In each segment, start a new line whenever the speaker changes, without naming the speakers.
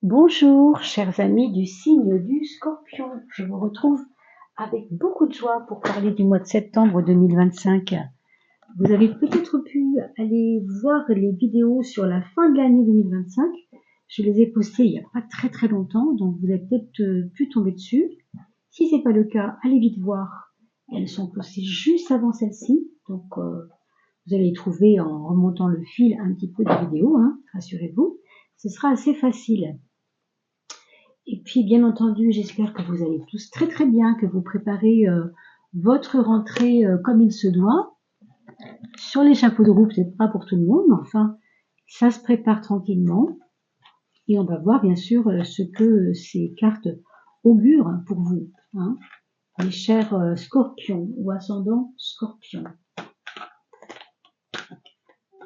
Bonjour, chers amis du signe du Scorpion. Je vous retrouve avec beaucoup de joie pour parler du mois de septembre 2025. Vous avez peut-être pu aller voir les vidéos sur la fin de l'année 2025. Je les ai postées il n'y a pas très longtemps, donc vous avez peut-être pu tomber dessus. Si ce n'est pas le cas, allez vite voir. Elles sont postées juste avant celle-ci, donc vous allez les trouver en remontant le fil un petit peu des vidéos, rassurez-vous. Ce sera assez facile. Et puis, bien entendu, j'espère que vous allez tous très bien, que vous préparez votre rentrée comme il se doit. Sur les chapeaux de roue, peut-être pas pour tout le monde, mais enfin, ça se prépare tranquillement. Et on va voir, bien sûr, ce que ces cartes augurent pour vous, hein, mes chers scorpions ou ascendants scorpions.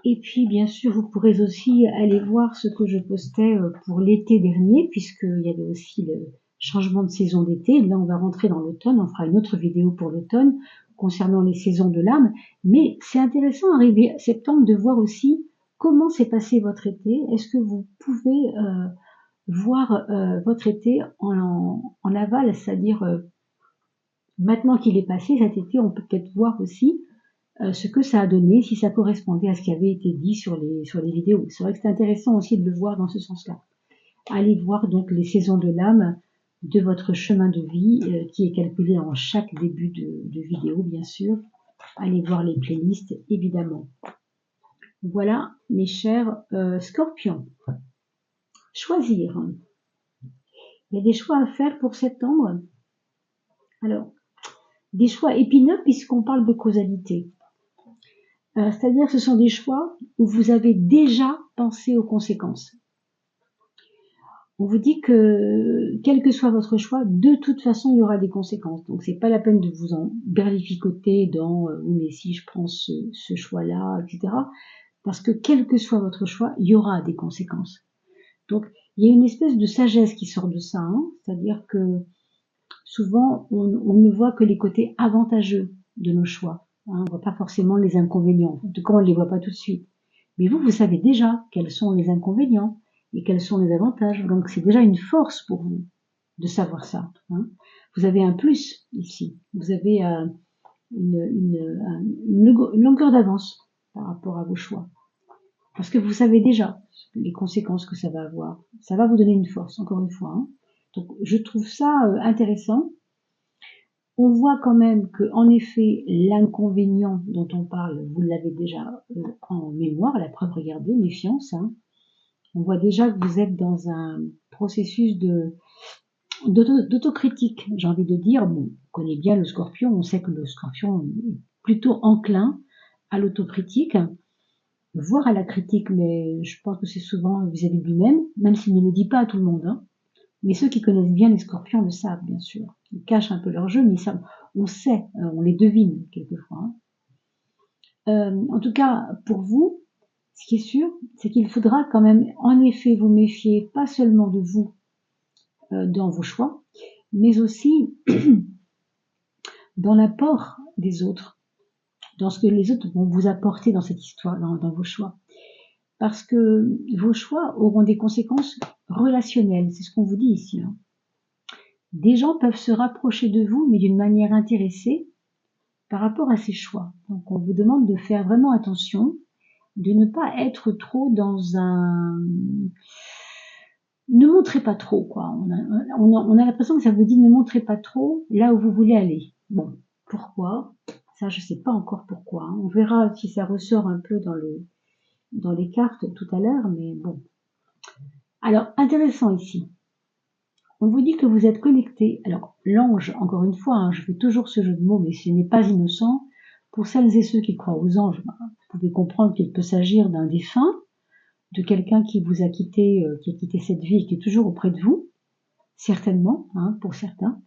Et puis, bien sûr, vous pourrez aussi aller voir ce que je postais pour l'été dernier, puisqu'il y avait aussi le changement de saison d'été. Là, on va rentrer dans l'automne. On fera une autre vidéo pour l'automne concernant les saisons de l'âme. Mais c'est intéressant, arrivé septembre, de voir aussi comment s'est passé votre été. Est-ce que vous pouvez voir votre été en aval, c'est-à-dire maintenant qu'il est passé cet été, on peut peut-être voir aussi ce que ça a donné, si ça correspondait à ce qui avait été dit sur les vidéos. C'est vrai que c'est intéressant aussi de le voir dans ce sens-là. Allez voir donc les saisons de l'âme de votre chemin de vie qui est calculé en chaque début de vidéo, bien sûr. Allez voir les playlists, évidemment. Voilà, mes chers scorpions. Choisir. Il y a des choix à faire pour septembre. Alors, des choix épineux puisqu'on parle de causalité. C'est-à-dire que ce sont des choix où vous avez déjà pensé aux conséquences. On vous dit que, quel que soit votre choix, de toute façon, il y aura des conséquences. Donc, c'est pas la peine de vous en berlificoter dans oui, mais si je prends ce choix-là, etc. Parce que, quel que soit votre choix, il y aura des conséquences. Donc, il y a une espèce de sagesse qui sort de ça. C'est-à-dire que, souvent, on ne voit que les côtés avantageux de nos choix. On ne voit pas forcément les inconvénients. En tout cas, on ne les voit pas tout de suite. Mais vous savez déjà quels sont les inconvénients et quels sont les avantages. Donc, c'est déjà une force pour vous de savoir ça. Vous avez un plus ici. Vous avez une longueur d'avance par rapport à vos choix. Parce que vous savez déjà les conséquences que ça va avoir. Ça va vous donner une force, encore une fois. Donc, je trouve ça intéressant. On voit quand même que, en effet, l'inconvénient dont on parle, vous l'avez déjà en mémoire, la preuve, regardez, méfiance. On voit déjà que vous êtes dans un processus d'autocritique, j'ai envie de dire. Bon, on connaît bien le scorpion, on sait que le scorpion est plutôt enclin à l'autocritique, voire à la critique, mais je pense que c'est souvent vis-à-vis de lui-même, même s'il ne le dit pas à tout le monde. Mais ceux qui connaissent bien les scorpions le savent, bien sûr. Ils cachent un peu leur jeu, mais on sait, on les devine quelquefois. En tout cas, pour vous, ce qui est sûr, c'est qu'il faudra quand même, en effet, vous méfier pas seulement de vous dans vos choix, mais aussi dans l'apport des autres, dans ce que les autres vont vous apporter dans cette histoire, dans vos choix. Parce que vos choix auront des conséquences relationnelles, c'est ce qu'on vous dit ici. Des gens peuvent se rapprocher de vous, mais d'une manière intéressée par rapport à ces choix. Donc on vous demande de faire vraiment attention, de ne pas être trop dans un... Ne montrez pas trop, quoi. On a l'impression que ça vous dit ne montrez pas trop là où vous voulez aller. Bon, pourquoi? Ça, je sais pas encore pourquoi. On verra si ça ressort un peu dans les cartes tout à l'heure, mais bon. Alors, intéressant ici. On vous dit que vous êtes connecté. Alors, l'ange, encore une fois, je fais toujours ce jeu de mots, mais ce n'est pas innocent. Pour celles et ceux qui croient aux anges, vous pouvez comprendre qu'il peut s'agir d'un défunt, de quelqu'un qui vous a quitté, qui a quitté cette vie et qui est toujours auprès de vous, certainement, pour certains.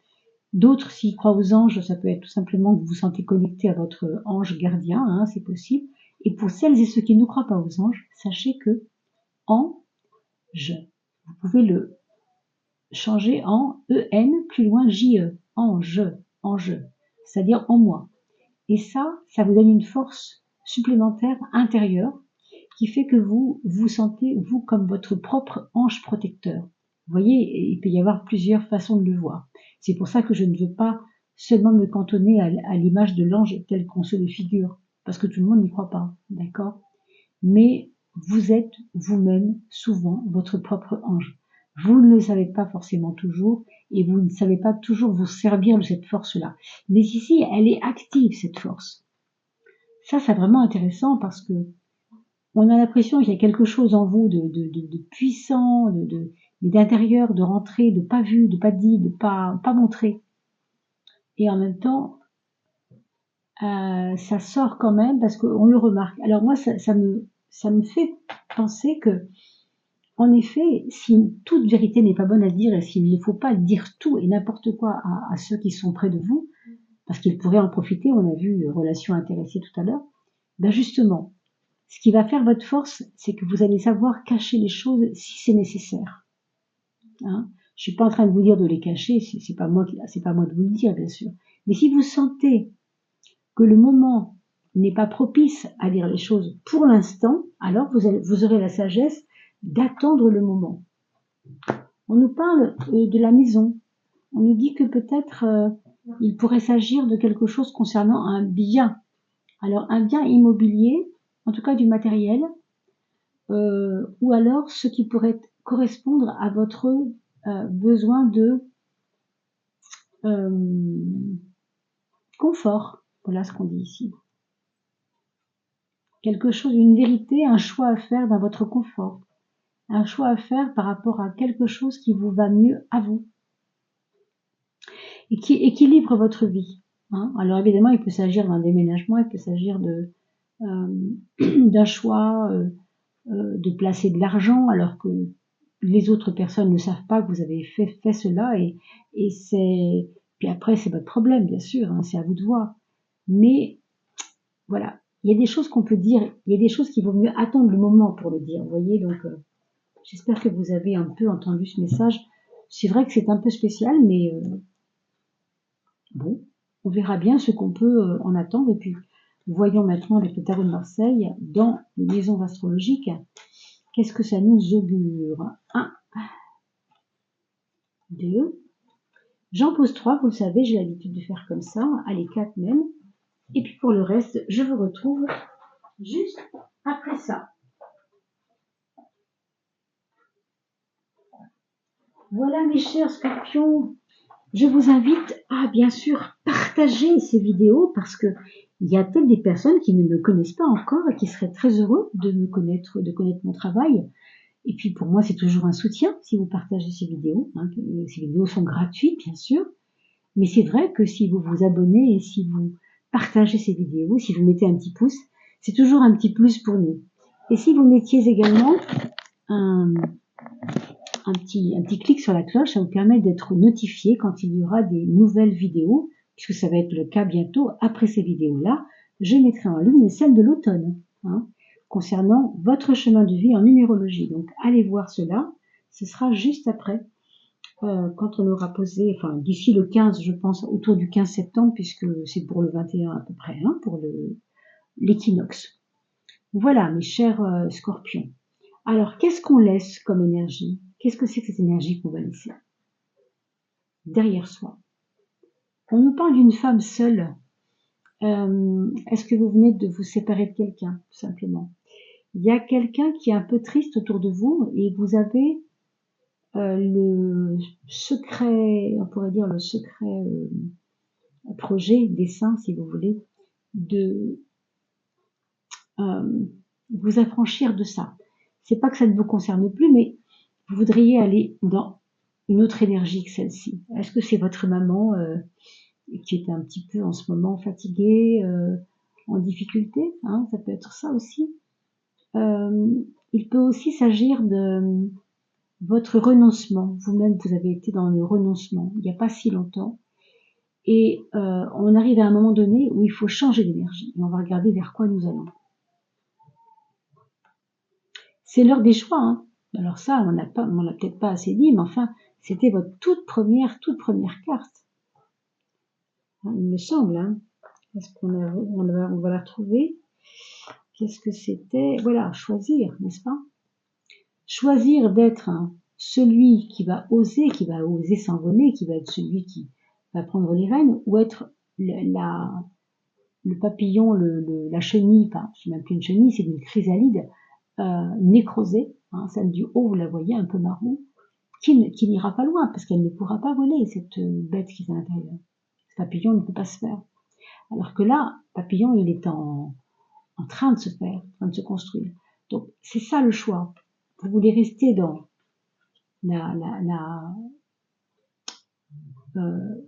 D'autres, s'ils croient aux anges, ça peut être tout simplement que vous vous sentez connecté à votre ange gardien, c'est possible. Et pour celles et ceux qui ne croient pas aux anges, sachez que ange, vous pouvez le changer en EN, plus loin JE, ange, c'est-à-dire en moi. Et ça vous donne une force supplémentaire intérieure qui fait que vous vous sentez, vous, comme votre propre ange protecteur. Vous voyez, il peut y avoir plusieurs façons de le voir. C'est pour ça que je ne veux pas seulement me cantonner à l'image de l'ange tel qu'on se le figure, parce que tout le monde n'y croit pas, d'accord? Mais vous êtes vous-même souvent votre propre ange. Vous ne le savez pas forcément toujours, et vous ne savez pas toujours vous servir de cette force-là. Mais ici, elle est active, cette force. Ça, c'est vraiment intéressant parce que on a l'impression qu'il y a quelque chose en vous de puissant, d'intérieur, de rentré, de pas vu, de pas dit, de pas montré. Et en même temps, ça sort quand même parce qu'on le remarque. Alors moi, ça me fait penser que, en effet, si toute vérité n'est pas bonne à dire et s'il ne faut pas dire tout et n'importe quoi à ceux qui sont près de vous, parce qu'ils pourraient en profiter, on a vu relation intéressée tout à l'heure, ben justement, ce qui va faire votre force, c'est que vous allez savoir cacher les choses si c'est nécessaire. Hein, je suis pas en train de vous dire de les cacher, c'est pas moi de vous le dire, bien sûr. Mais si vous sentez que le moment n'est pas propice à dire les choses pour l'instant, alors vous aurez la sagesse d'attendre le moment. On nous parle de la maison. On nous dit que peut-être il pourrait s'agir de quelque chose concernant un bien. Alors un bien immobilier, en tout cas du matériel, ou alors ce qui pourrait correspondre à votre besoin de confort. Voilà ce qu'on dit ici. Quelque chose, une vérité, un choix à faire dans votre confort. Un choix à faire par rapport à quelque chose qui vous va mieux à vous. Et qui équilibre votre vie. Hein. Alors évidemment, il peut s'agir d'un déménagement, il peut s'agir d'un choix de placer de l'argent alors que les autres personnes ne savent pas que vous avez fait cela et c'est puis après c'est votre problème bien sûr, hein, c'est à vous de voir. Mais voilà, il y a des choses qu'on peut dire, il y a des choses qu'il vaut mieux attendre le moment pour le dire. Vous voyez, donc j'espère que vous avez un peu entendu ce message. C'est vrai que c'est un peu spécial, mais bon, on verra bien ce qu'on peut en attendre. Et puis voyons maintenant avec le tarot de Marseille dans les maisons astrologiques. Qu'est-ce que ça nous augure? 1, 2. J'en pose 3, vous le savez, j'ai l'habitude de faire comme ça. Allez, 4 même. Et puis pour le reste, je vous retrouve juste après ça. Voilà mes chers scorpions. Je vous invite à bien sûr partager ces vidéos parce que il y a peut-être des personnes qui ne me connaissent pas encore et qui seraient très heureux de me connaître, de connaître mon travail. Et puis pour moi, c'est toujours un soutien si vous partagez ces vidéos. Hein. Ces vidéos sont gratuites, bien sûr. Mais c'est vrai que si vous vous abonnez et si vous partagez ces vidéos, si vous mettez un petit pouce, c'est toujours un petit plus pour nous. Et si vous mettiez également un petit clic sur la cloche, ça vous permet d'être notifié quand il y aura des nouvelles vidéos, puisque ça va être le cas bientôt après ces vidéos-là. Je mettrai en ligne celle de l'automne, hein, concernant votre chemin de vie en numérologie. Donc allez voir cela, ce sera juste après, quand on aura posé, enfin d'ici le 15, je pense, autour du 15 septembre, puisque c'est pour le 21 à peu près, hein, pour l'équinoxe. Voilà, mes chers scorpions. Alors, qu'est-ce qu'on laisse comme énergie? Qu'est-ce que c'est que cette énergie qu'on va laisser derrière soi? On nous parle d'une femme seule. Est-ce que vous venez de vous séparer de quelqu'un, tout simplement? Il y a quelqu'un qui est un peu triste autour de vous et vous avez le secret, on pourrait dire le secret projet, dessein, si vous voulez, de vous affranchir de ça. C'est pas que ça ne vous concerne plus, mais vous voudriez aller dans une autre énergie que celle-ci. Est-ce que c'est votre maman qui est un petit peu en ce moment fatiguée, en difficulté, hein, ça peut être ça aussi. Il peut aussi s'agir de votre renoncement. Vous-même, vous avez été dans le renoncement il n'y a pas si longtemps. Et on arrive à un moment donné où il faut changer d'énergie. Et on va regarder vers quoi nous allons. C'est l'heure des choix. Hein. Alors ça, on l'a peut-être pas assez dit, mais enfin, c'était votre toute première carte. Il me semble. Hein. Est-ce on va la retrouver? Qu'est-ce que c'était? Voilà, choisir, n'est-ce pas? Choisir d'être celui qui va oser s'envoler, qui va être celui qui va prendre les rênes, ou être le papillon, la chenille, enfin, c'est même plus une chenille, c'est une chrysalide, nécrosée, hein, celle du haut, vous la voyez, un peu marron, qui n'ira pas loin, parce qu'elle ne pourra pas voler, cette bête qui est à l'intérieur. Ce papillon ne peut pas se faire. Alors que là, papillon, il est en train de se faire, en train de se construire. Donc, c'est ça le choix. Vous voulez rester dans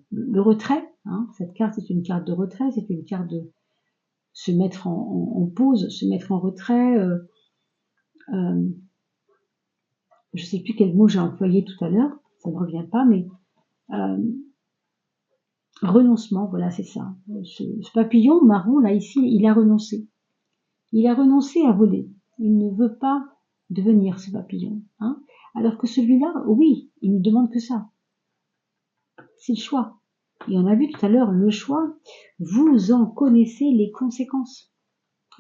le retrait, hein. Cette carte, c'est une carte de retrait, c'est une carte de se mettre en pause, se mettre en retrait. Je sais plus quel mot j'ai employé tout à l'heure, ça ne revient pas, mais renoncement, voilà, c'est ça. Ce papillon marron, là, ici, il a renoncé. Il a renoncé à voler. Il ne veut pas devenir ce papillon, hein. Alors que celui-là, oui, il ne demande que ça. C'est le choix. Et on a vu tout à l'heure, le choix, vous en connaissez les conséquences.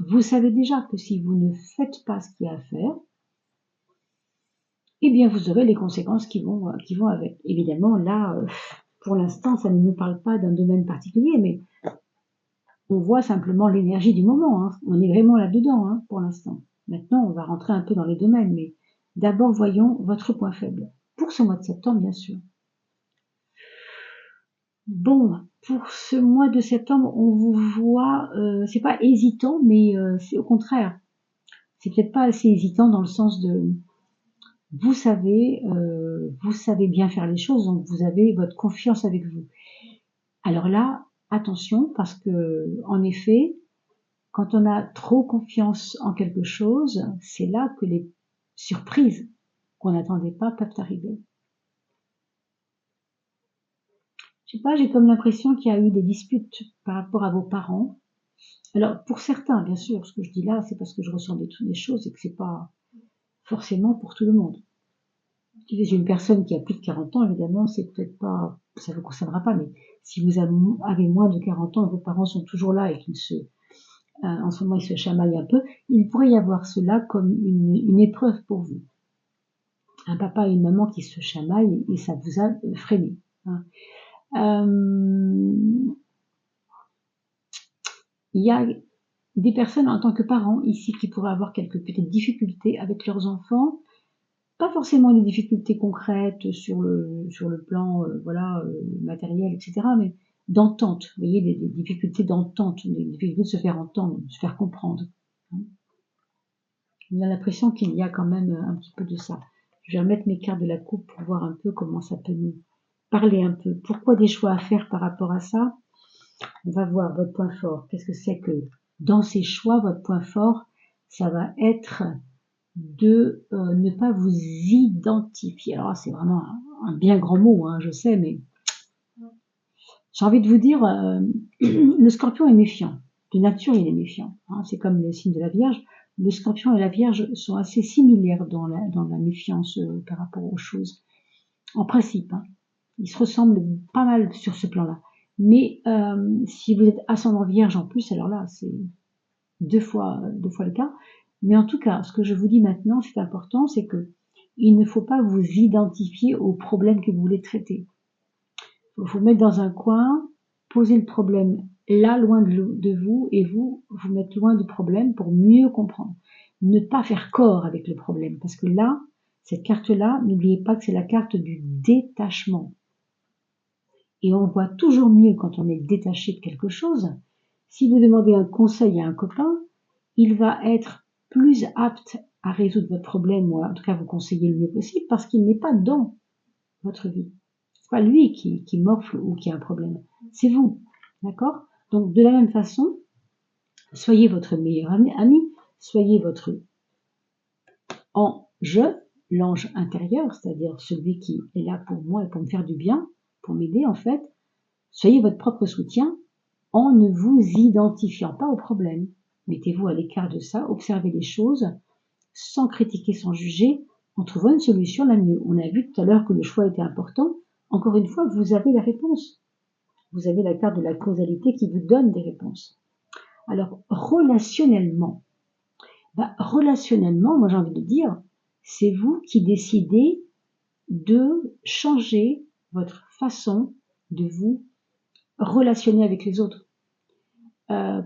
Vous savez déjà que si vous ne faites pas ce qu'il y a à faire, eh bien vous aurez les conséquences qui vont avec. Évidemment, là, pour l'instant, ça ne nous parle pas d'un domaine particulier, mais on voit simplement l'énergie du moment, hein. On est vraiment là-dedans, hein, pour l'instant. Maintenant, on va rentrer un peu dans les domaines, mais d'abord, voyons votre point faible. Pour ce mois de septembre, bien sûr. Bon, pour ce mois de septembre, on vous voit, c'est pas hésitant, mais c'est au contraire. C'est peut-être pas assez hésitant dans le sens de, vous savez bien faire les choses, donc vous avez votre confiance avec vous. Alors là, attention, parce que, en effet, quand on a trop confiance en quelque chose, c'est là que les surprises qu'on n'attendait pas peuvent arriver. Je sais pas, j'ai comme l'impression qu'il y a eu des disputes par rapport à vos parents. Alors, pour certains, bien sûr, ce que je dis là, c'est parce que je ressens des choses et que c'est pas forcément pour tout le monde. Si j'ai une personne qui a plus de 40 ans, évidemment, c'est peut-être pas, ça ne vous concernera pas, mais si vous avez moins de 40 ans, vos parents sont toujours là et qu'ils en ce moment, ils se chamaillent un peu, il pourrait y avoir cela comme une épreuve pour vous. Un papa et une maman qui se chamaillent et ça vous a freiné, hein. Il y a des personnes en tant que parents ici qui pourraient avoir quelques petites difficultés avec leurs enfants, pas forcément des difficultés concrètes sur le plan matériel, etc., mais d'entente, vous voyez, des difficultés d'entente, des difficultés de se faire entendre, de se faire comprendre. On a l'impression qu'il y a quand même un petit peu de ça. Je vais remettre mes cartes de la coupe pour voir un peu comment ça peut nous parler un peu. Pourquoi des choix à faire par rapport à ça? On va voir votre point fort. Qu'est-ce que c'est que dans ces choix, votre point fort, ça va être de ne pas vous identifier. Alors c'est vraiment un bien grand mot, hein, je sais, mais j'ai envie de vous dire, le scorpion est méfiant. De nature, il est méfiant, hein. C'est comme le signe de la Vierge. Le scorpion et la Vierge sont assez similaires dans la méfiance par rapport aux choses. En principe, hein, ils se ressemblent pas mal sur ce plan-là. Mais si vous êtes ascendant Vierge en plus, alors là, c'est deux fois le cas. Mais en tout cas, ce que je vous dis maintenant, c'est important, c'est que il ne faut pas vous identifier au problème que vous voulez traiter. Il faut vous mettre dans un coin, poser le problème là, loin de vous, et vous mettre loin du problème pour mieux comprendre. Ne pas faire corps avec le problème, parce que là, cette carte-là, n'oubliez pas que c'est la carte du détachement. Et on voit toujours mieux quand on est détaché de quelque chose. Si vous demandez un conseil à un copain, il va être plus apte à résoudre votre problème, ou en tout cas vous conseiller le mieux possible, parce qu'il n'est pas dans votre vie. C'est pas lui qui morfle ou qui a un problème, c'est vous, d'accord? Donc de la même façon, soyez votre meilleur ami, soyez votre l'ange intérieur, c'est-à-dire celui qui est là pour moi et pour me faire du bien, pour m'aider en fait. Soyez votre propre soutien en ne vous identifiant pas au problème. Mettez-vous à l'écart de ça, observez les choses, sans critiquer, sans juger, en trouvant une solution la mieux. On a vu tout à l'heure que le choix était important. Encore une fois, vous avez la réponse. Vous avez la carte de la causalité qui vous donne des réponses. Alors, relationnellement, moi j'ai envie de dire, c'est vous qui décidez de changer votre façon de vous relationner avec les autres.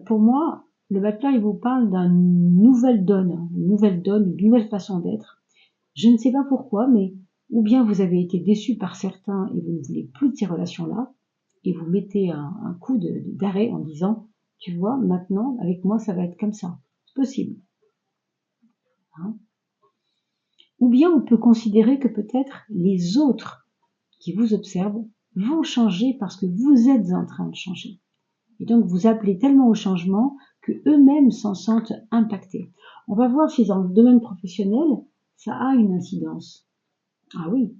Pour moi, le bachelor, il vous parle d'une nouvelle donne, une nouvelle façon d'être. Je ne sais pas pourquoi, mais ou bien vous avez été déçu par certains et vous ne voulez plus de ces relations-là, et vous mettez un coup d'arrêt en disant, tu vois, maintenant, avec moi, ça va être comme ça. C'est possible. Hein. Ou bien on peut considérer que peut-être les autres qui vous observent vont changer parce que vous êtes en train de changer. Et donc vous appelez tellement au changement que eux-mêmes s'en sentent impactés. On va voir si dans le domaine professionnel, ça a une incidence. Ah oui,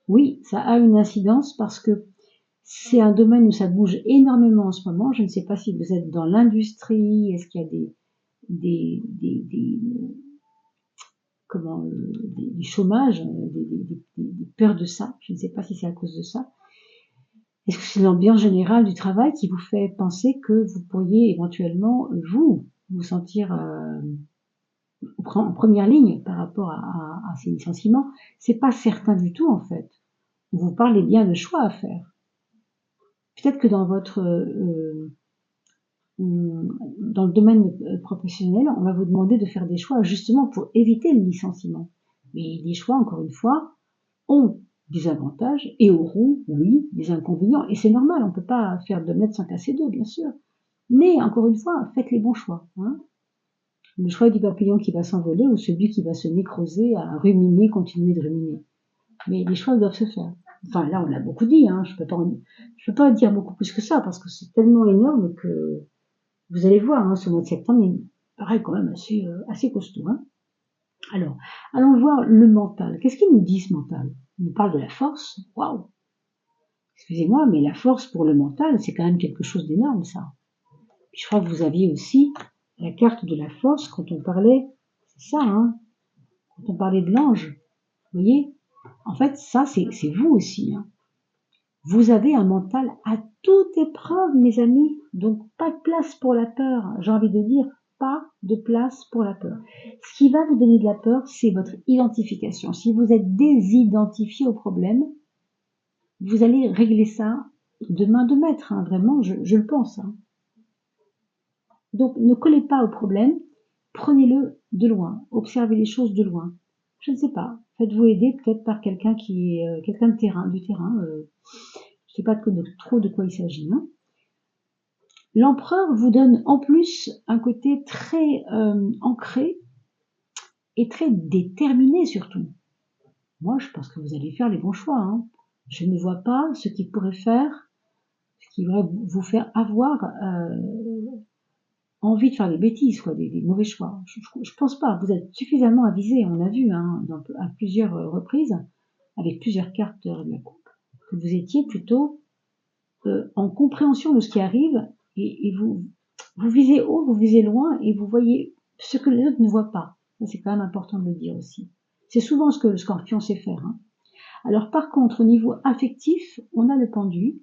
oui, ça a une incidence parce que c'est un domaine où ça bouge énormément en ce moment. Je ne sais pas si vous êtes dans l'industrie, est-ce qu'il y a des du chômage, des peurs de ça. Je ne sais pas si c'est à cause de ça. Est-ce que c'est l'ambiance générale du travail qui vous fait penser que vous pourriez éventuellement, vous sentir en première ligne par rapport à ces licenciements? C'est pas certain du tout, en fait. Vous parlez bien de choix à faire. Peut-être que dans le domaine professionnel, on va vous demander de faire des choix justement pour éviter le licenciement. Mais les choix, encore une fois, ont des avantages et auront, oui, des inconvénients. Et c'est normal, on ne peut pas faire 2 mètres sans casser 2, bien sûr. Mais encore une fois, faites les bons choix. Hein. Le choix du papillon qui va s'envoler ou celui qui va se nécroser à ruminer, continuer de ruminer. Mais les choix doivent se faire. Enfin, là, on l'a beaucoup dit. Hein. Je peux pas dire beaucoup plus que ça parce que c'est tellement énorme que vous allez voir, hein, ce mois de septembre, il paraît quand même assez costaud. Hein. Alors, allons voir le mental. Qu'est-ce qu'il nous dit, ce mental? Il nous parle de la force. Waouh! Excusez-moi, mais la force pour le mental, c'est quand même quelque chose d'énorme, ça. Puis je crois que vous aviez aussi la carte de la force quand on parlait, c'est ça, hein, quand on parlait de l'ange. Vous voyez? En fait, ça, c'est vous aussi. Hein. Vous avez un mental à toute épreuve, mes amis. Donc, pas de place pour la peur. J'ai envie de dire, pas de place pour la peur. Ce qui va vous donner de la peur, c'est votre identification. Si vous êtes désidentifié au problème, vous allez régler ça de main de maître, hein, vraiment, je le pense. Hein. Donc, ne collez pas au problème, prenez-le de loin, observez les choses de loin. Je ne sais pas, faites-vous aider peut-être par quelqu'un qui est quelqu'un du terrain. Je ne sais pas trop de quoi il s'agit. Hein. L'empereur vous donne en plus un côté très ancré et très déterminé surtout. Moi, je pense que vous allez faire les bons choix. Hein. Je ne vois pas ce qui pourrait vous faire avoir envie de faire des bêtises, quoi, des mauvais choix. Je pense pas. Vous êtes suffisamment avisé. On l'a vu hein, à plusieurs reprises, avec plusieurs cartes de la coupe, que vous étiez plutôt en compréhension de ce qui arrive et vous visez haut, vous visez loin et vous voyez ce que les autres ne voient pas. C'est quand même important de le dire aussi. C'est souvent ce que le scorpion sait faire. Hein. Alors par contre, au niveau affectif, on a le pendu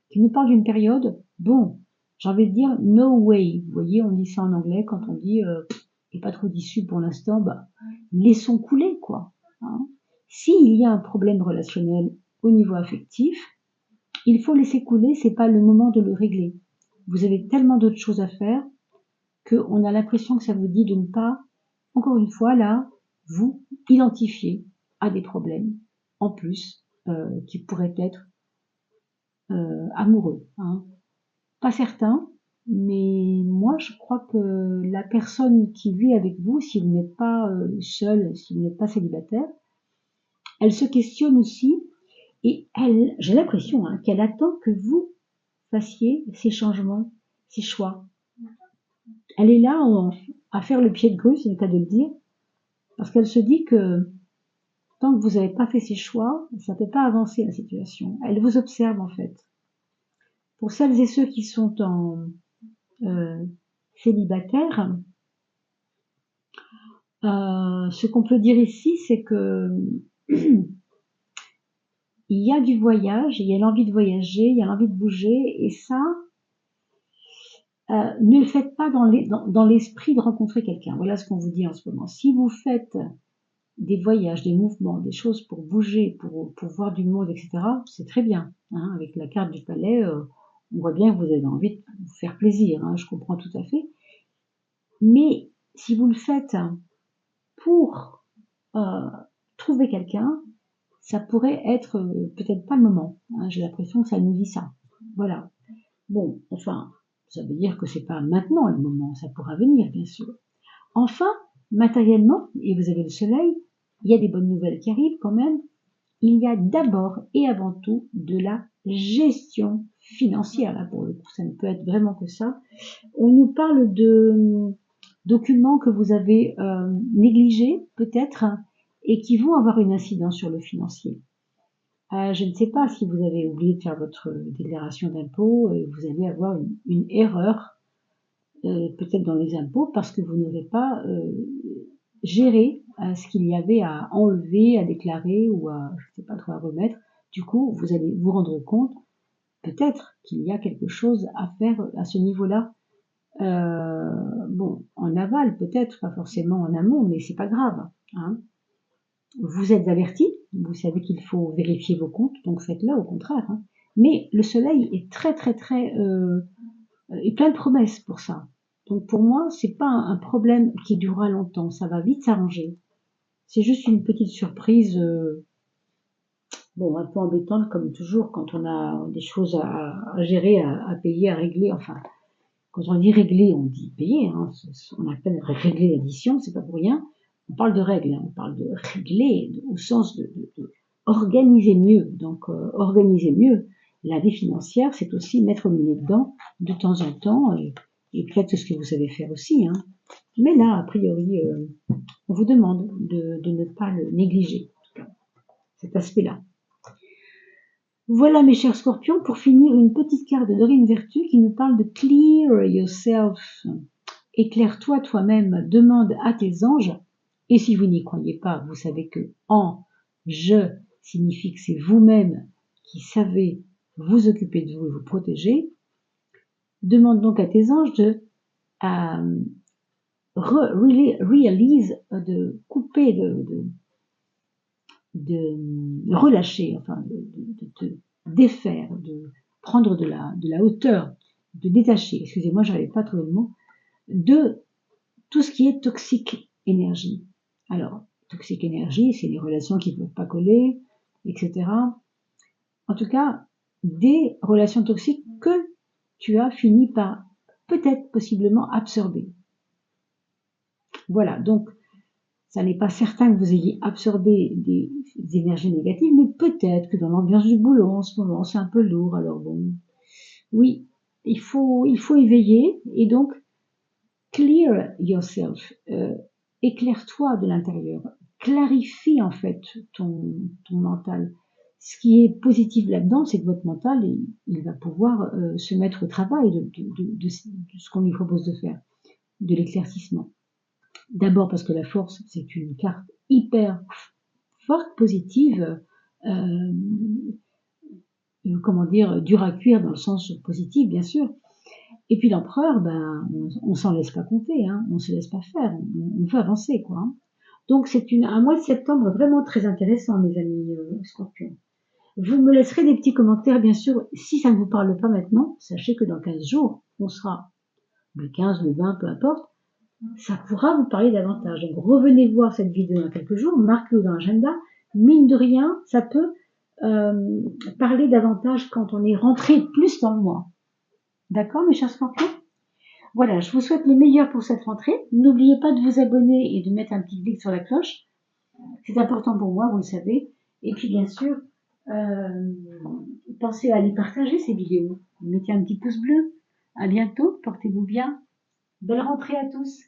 qui nous parle d'une période, bon, j'ai envie de dire no way. Vous voyez, on dit ça en anglais quand on dit il n'y a pas trop d'issue pour l'instant, bah, laissons couler, quoi. Hein. S'il y a un problème relationnel au niveau affectif, il faut laisser couler, c'est pas le moment de le régler. Vous avez tellement d'autres choses à faire qu'on a l'impression que ça vous dit de ne pas, encore une fois, là, vous identifier à des problèmes en plus qui pourraient être amoureux. Hein. Pas certain, mais moi je crois que la personne qui vit avec vous, s'il n'est pas seul, s'il n'est pas célibataire, elle se questionne aussi et j'ai l'impression hein, qu'elle attend que vous fassiez ces changements, ces choix. Elle est là à faire le pied de grue, c'est le cas de le dire, parce qu'elle se dit que tant que vous n'avez pas fait ces choix, ça ne peut pas avancer la situation. Elle vous observe en fait. Pour celles et ceux qui sont en célibataire, ce qu'on peut dire ici, c'est que il y a du voyage, il y a l'envie de voyager, il y a l'envie de bouger, et ça, ne le faites pas dans l'esprit de rencontrer quelqu'un. Voilà ce qu'on vous dit en ce moment. Si vous faites des voyages, des mouvements, des choses pour bouger, pour voir du monde, etc., c'est très bien. Hein. Avec la carte du palais, on voit bien que vous avez envie de vous faire plaisir, hein, je comprends tout à fait. Mais si vous le faites pour trouver quelqu'un, ça pourrait être peut-être pas le moment. Hein, j'ai l'impression que ça nous dit ça. Voilà. Bon, enfin, ça veut dire que c'est pas maintenant le moment, ça pourra venir, bien sûr. Enfin, matériellement, et vous avez le soleil, il y a des bonnes nouvelles qui arrivent quand même. Il y a d'abord et avant tout de la gestion financière, là pour le coup, ça ne peut être vraiment que ça. On nous parle de documents que vous avez négligés peut-être et qui vont avoir une incidence sur le financier. Je ne sais pas si vous avez oublié de faire votre déclaration d'impôt, vous allez avoir une erreur peut-être dans les impôts parce que vous n'aurez pas géré ce qu'il y avait à enlever, à déclarer ou à, je sais pas trop, à remettre. Du coup, vous allez vous rendre compte peut-être qu'il y a quelque chose à faire à ce niveau-là. Bon, en aval peut-être, pas forcément en amont, mais c'est pas grave. Hein. Vous êtes averti, vous savez qu'il faut vérifier vos comptes, donc faites-le au contraire. Hein. Mais le soleil est très est plein de promesses pour ça. Donc pour moi, c'est pas un problème qui durera longtemps, ça va vite s'arranger. C'est juste une petite surprise, bon, un peu embêtante comme toujours quand on a des choses à gérer, à payer, à régler. Enfin, quand on dit régler, on dit payer. Hein. On appelle régler l'addition, c'est pas pour rien. On parle de règles, hein. On parle de régler au sens de organiser mieux. Donc organiser mieux. La vie financière, c'est aussi mettre le nez dedans de temps en temps et peut-être ce que vous savez faire aussi. Hein. Mais là, a priori, on vous demande de ne pas le négliger, cet aspect-là. Voilà mes chers scorpions, pour finir une petite carte de Dorine Vertu qui nous parle de clear yourself. Éclaire-toi toi-même, demande à tes anges, et si vous n'y croyez pas, vous savez que en je signifie que c'est vous-même qui savez vous occuper de vous et vous protéger. Demande donc à tes anges de réalise, de couper, de relâcher, enfin de te défaire, de prendre de la hauteur, de détacher, excusez-moi, j'avais pas trouvé le mot, de tout ce qui est toxique énergie. Alors, toxique énergie, c'est les relations qui ne peuvent pas coller, etc. En tout cas, des relations toxiques que tu as fini par peut-être possiblement absorber. Voilà, donc ça n'est pas certain que vous ayez absorbé des énergies négatives, mais peut-être que dans l'ambiance du boulot en ce moment, c'est un peu lourd. Alors bon, oui, il faut éveiller et donc clear yourself, éclaire-toi de l'intérieur, clarifie en fait ton mental. Ce qui est positif là-dedans, c'est que votre mental, il va pouvoir se mettre au travail de ce qu'on lui propose de faire, de l'éclaircissement. D'abord parce que la force, c'est une carte hyper forte, positive, comment dire, dure à cuire dans le sens positif, bien sûr. Et puis l'empereur, ben, on s'en laisse pas compter, hein, on se laisse pas faire, on veut avancer, quoi. Hein. Donc c'est un mois de septembre vraiment très intéressant, mes amis scorpions. Vous me laisserez des petits commentaires, bien sûr, si ça ne vous parle pas maintenant, sachez que dans 15 jours, on sera le 15, le 20, peu importe, ça pourra vous parler davantage. Donc revenez voir cette vidéo dans quelques jours, marquez-le dans l'agenda. Mine de rien, ça peut parler davantage quand on est rentré plus dans le mois. D'accord, mes chers scorpions? Voilà, je vous souhaite le meilleur pour cette rentrée. N'oubliez pas de vous abonner et de mettre un petit clic sur la cloche. C'est important pour moi, vous le savez. Et puis bien sûr, pensez à aller partager ces vidéos. Mettez un petit pouce bleu. À bientôt, portez-vous bien. Belle rentrée à tous.